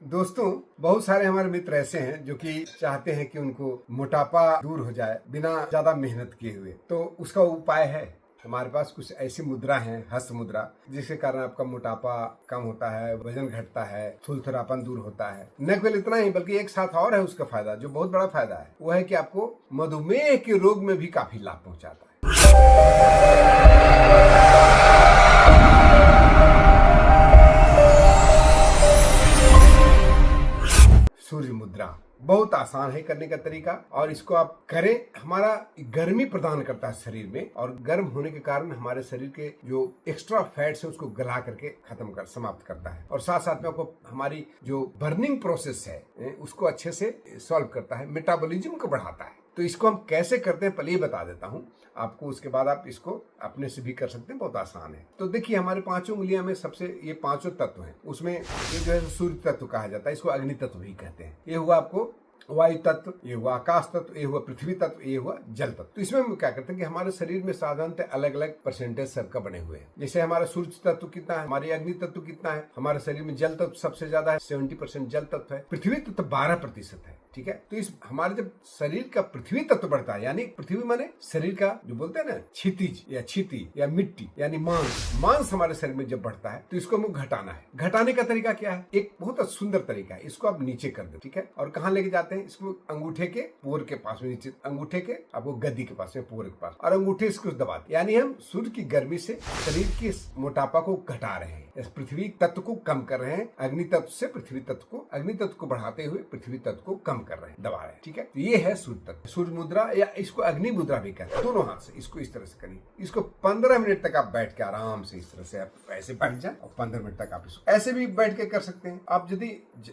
दोस्तों, बहुत सारे हमारे मित्र ऐसे हैं जो कि चाहते हैं कि उनको मोटापा दूर हो जाए बिना ज्यादा मेहनत किए हुए। तो उसका उपाय है, हमारे पास कुछ ऐसी मुद्रा है, हस्त मुद्रा, जिसके कारण आपका मोटापा कम होता है, वजन घटता है, थुलथुलापन दूर होता है। न केवल इतना ही बल्कि एक साथ और है उसका फायदा, जो बहुत बड़ा फायदा है, वो है कि आपको मधुमेह के रोग में भी काफी लाभ पहुंचाता है। सूर्य मुद्रा बहुत आसान है करने का तरीका, और इसको आप करें। हमारा गर्मी प्रदान करता है शरीर में, और गर्म होने के कारण हमारे शरीर के जो एक्स्ट्रा फैट्स है उसको गला करके समाप्त करता है, और साथ साथ में आपको हमारी जो बर्निंग प्रोसेस है उसको अच्छे से सॉल्व करता है, मेटाबॉलिज्म को बढ़ाता है। तो इसको हम कैसे करते हैं पहले ही बता देता हूँ आपको, उसके बाद आप इसको अपने से भी कर सकते हैं, बहुत आसान है। तो देखिए, हमारे पांचों उंगलियां में सबसे ये पांचों तत्व हैं, उसमें ये जो है सूर्य तत्व कहा जाता है, इसको अग्नि तत्व भी कहते हैं। ये हुआ आपको वायु तत्व, ये हुआ आकाश तत्व, ये हुआ पृथ्वी तत्व, ये हुआ जल तत्व। तो इसमें हम क्या करते हैं कि हमारे शरीर में साधारणतः अलग अलग परसेंटेज सबका बने हुए हैं। जैसे हमारा सूर्य तत्व कितना है, हमारे अग्नि तत्व कितना है, हमारे शरीर में जल तत्व सबसे ज्यादा है, 70% जल तत्व है, पृथ्वी तत्व 12% है। ठीक है, तो इस हमारे जब शरीर का पृथ्वी तत्व बढ़ता है, यानी पृथ्वी माने शरीर का जो बोलते हैं ना क्षितिज या क्षिति या मिट्टी यानी मांस हमारे शरीर में जब बढ़ता है तो इसको हमें घटाना है। घटाने का तरीका क्या है? एक बहुत सुंदर तरीका है, इसको आप नीचे कर दो। ठीक है, और कहाँ लेके जाते हैं इसको? अंगूठे के पोर के पास में, नीचे अंगूठे के आपको गद्दी के पास में, पोर के पास, और अंगूठे इसको दबाते, यानी हम सूर्य की गर्मी से शरीर के मोटापा को घटा रहे हैं, पृथ्वी तत्व को कम कर रहे हैं। अग्नि तत्व से पृथ्वी तत्व को, अग्नि तत्व को बढ़ाते हुए पृथ्वी तत्व को कम कर रहे हैं, दबा रहे हैं। ठीक है, तो ये है सूर्य तत्व, सूर्य मुद्रा, या इसको अग्नि मुद्रा भी कहते हैं। दोनों हाथ से इसको इस तरह से करिए। इसको 15 मिनट तक आप बैठ के आराम से इस तरह से आप ऐसे बैठ जाए, और 15 मिनट तक आप इसको ऐसे भी बैठ के कर सकते हैं। आप यदि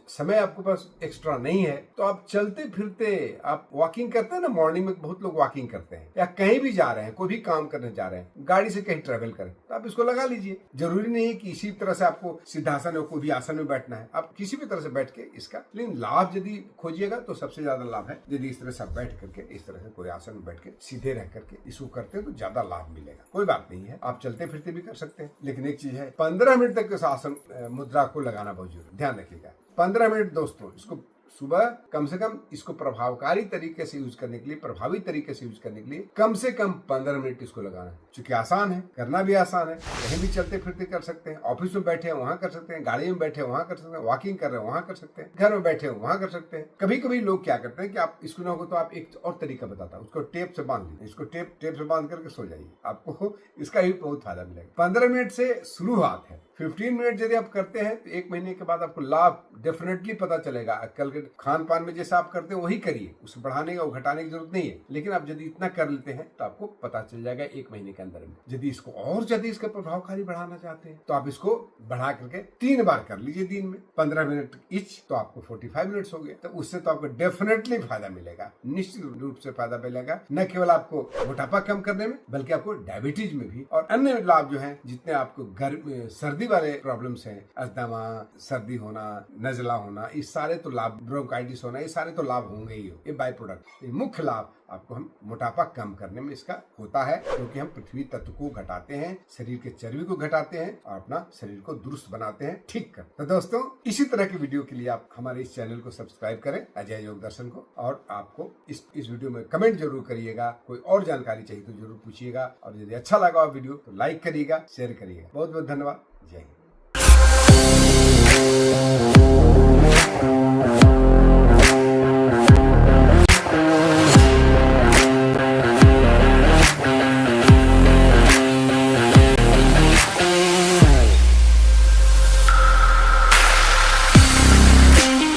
समय आपके पास एक्स्ट्रा नहीं है तो आप चलते फिरते, आप वॉकिंग करते हैं ना, मॉर्निंग में बहुत लोग वॉकिंग करते हैं, या कहीं भी जा रहे हैं, कोई भी काम करने जा रहे हैं, गाड़ी से कहीं ट्रेवल करें, तो आप इसको लगा लीजिए। जरूरी नहीं है कि इसी तरह से आपको सिद्धासन या कोई भी आसन में बैठना है, आप किसी भी तरह से बैठ के इसका, लेकिन लाभ यदि खोजिएगा तो सबसे ज्यादा लाभ है यदि इस तरह से बैठ करके, इस तरह से कोई आसन में बैठ के सीधे रह करके इसको करते हैं तो ज्यादा लाभ मिलेगा। कोई बात नहीं है, आप चलते फिरते भी कर सकते हैं, लेकिन एक चीज है, 15 मिनट तक इस आसन मुद्रा को लगाना बहुत जरूरी, ध्यान रखिएगा। 15 मिनट दोस्तों, इसको सुबह कम से कम, इसको प्रभावकारी तरीके से यूज करने के लिए, प्रभावी तरीके से यूज करने के लिए कम से कम 15 मिनट इसको लगाना है। चूंकि आसान है, करना भी आसान है, कहीं भी चलते फिरते कर सकते हैं, ऑफिस में बैठे हैं वहां कर सकते हैं, गाड़ी में बैठे हैं वहां कर सकते हैं, वॉकिंग कर रहे हैं वहां कर सकते हैं, घर में बैठे हैं वहां कर सकते हैं। कभी कभी लोग क्या करते हैं कि आप इसको ना हो तो आप एक और तरीका बताता हूँ, उसको टेप से बांध लीजिए, इसको टेप से बांध करके सो जाइए, आपको इसका भी बहुत फायदा मिलेगा। 15 मिनट से शुरुआत है, 15 मिनट यदि आप करते हैं तो 1 महीने के बाद आपको लाभ डेफिनेटली पता चलेगा। कल के खान पान में जैसा आप करते हैं वही करिए, उसे बढ़ाने का, घटाने की जरूरत नहीं है, लेकिन आप यदि इतना कर लेते हैं तो आपको पता चल जाएगा 1 महीने के अंदर में। यदि इसको और ज्यादा इसका प्रभावकारी बढ़ाना चाहते हैं तो आप इसको बढ़ा करके 3 बार कर लीजिए दिन में, 15 मिनट ईच, तो आपको 45 मिनट्स हो गए। तो उससे तो आपको डेफिनेटली फायदा मिलेगा, निश्चित रूप से फायदा मिलेगा, न केवल आपको मोटापा कम करने में बल्कि आपको डायबिटीज में भी, और अन्य लाभ जो है, जितने आपको सर्दी वाले प्रॉब्लम्स हैं, अस्थमा, सर्दी होना, नजला होना, ये सारे तो लाभ, ब्रोंकाइटिस होना, ये सारे तो लाभ होंगे ही हो। ये बाय प्रोडक्ट, ये मुख्य लाभ आपको हम मोटापा कम करने में इसका होता है, क्योंकि हम पृथ्वी तत्व को घटाते हैं, शरीर के चर्बी को घटाते हैं, और अपना शरीर को दुरुस्त बनाते हैं, ठीक कर। तो दोस्तों, इसी तरह की वीडियो के लिए आप हमारे इस चैनल को सब्सक्राइब करें, अजय योग दर्शन को, और आपको इस वीडियो में कमेंट जरूर करिएगा, कोई और जानकारी चाहिए तो जरूर पूछिएगा, और यदि अच्छा लगा वीडियो तो लाइक करिएगा, शेयर करिएगा। बहुत बहुत धन्यवाद, जय हिंद।